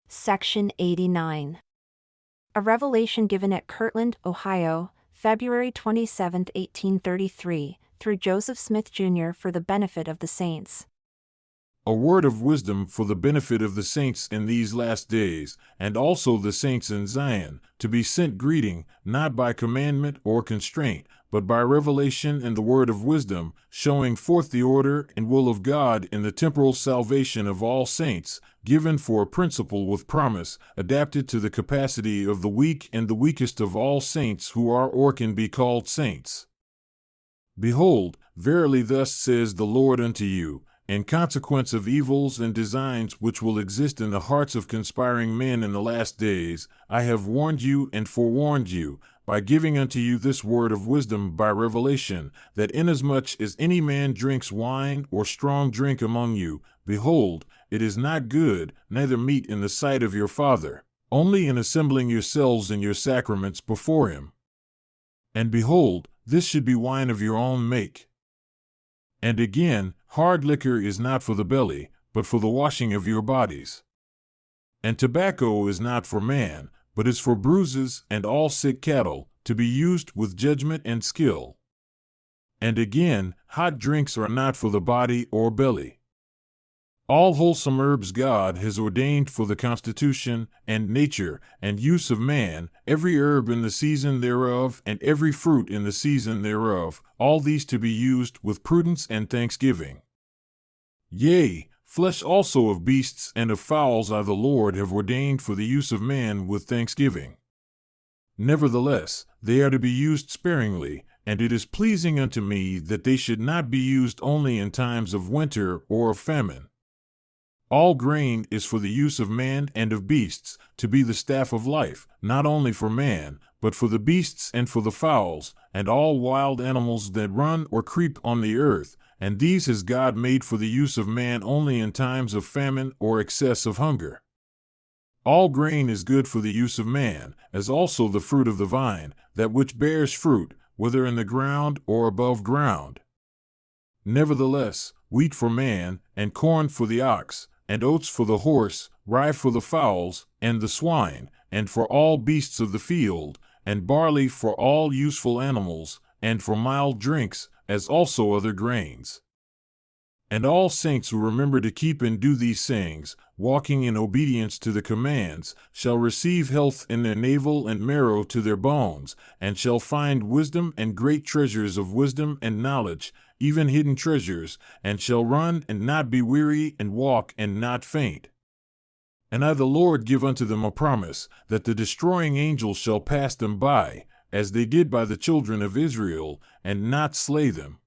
Section 89. A revelation given at Kirtland, Ohio, February 27, 1833, through Joseph Smith, Jr. for the benefit of the saints. A word of wisdom for the benefit of the saints in these last days, and also the saints in Zion, to be sent greeting, not by commandment or constraint, but by revelation and the word of wisdom, showing forth the order and will of God in the temporal salvation of all saints, given for a principle with promise, adapted to the capacity of the weak and the weakest of all saints who are or can be called saints. Behold, verily thus says the Lord unto you, in consequence of evils and designs which will exist in the hearts of conspiring men in the last days, I have warned you and forewarned you, by giving unto you this word of wisdom by revelation, that inasmuch as any man drinks wine or strong drink among you, behold, it is not good, neither meet in the sight of your Father, only in assembling yourselves in your sacraments before him. And behold, this should be wine of your own make. And again, hard liquor is not for the belly, but for the washing of your bodies. And tobacco is not for man, but is for bruises and all sick cattle, to be used with judgment and skill. And again, hot drinks are not for the body or belly. All wholesome herbs God has ordained for the constitution and nature and use of man, every herb in the season thereof and every fruit in the season thereof, all these to be used with prudence and thanksgiving. Yea, flesh also of beasts and of fowls I the Lord have ordained for the use of man with thanksgiving. Nevertheless, they are to be used sparingly, and it is pleasing unto me that they should not be used only in times of winter or of famine. All grain is for the use of man and of beasts, to be the staff of life, not only for man, but for the beasts and for the fowls, and all wild animals that run or creep on the earth, and these has God made for the use of man only in times of famine or excess of hunger. All grain is good for the use of man, as also the fruit of the vine, that which bears fruit, whether in the ground or above ground. Nevertheless, wheat for man, and corn for the ox, and oats for the horse, rye for the fowls, and the swine, and for all beasts of the field, and barley for all useful animals, and for mild drinks, as also other grains. And all saints who remember to keep and do these sayings, walking in obedience to the commands, shall receive health in their navel and marrow to their bones, and shall find wisdom and great treasures of wisdom and knowledge, even hidden treasures, and shall run and not be weary, and walk and not faint. And I the Lord give unto them a promise, that the destroying angels shall pass them by, as they did by the children of Israel, and not slay them.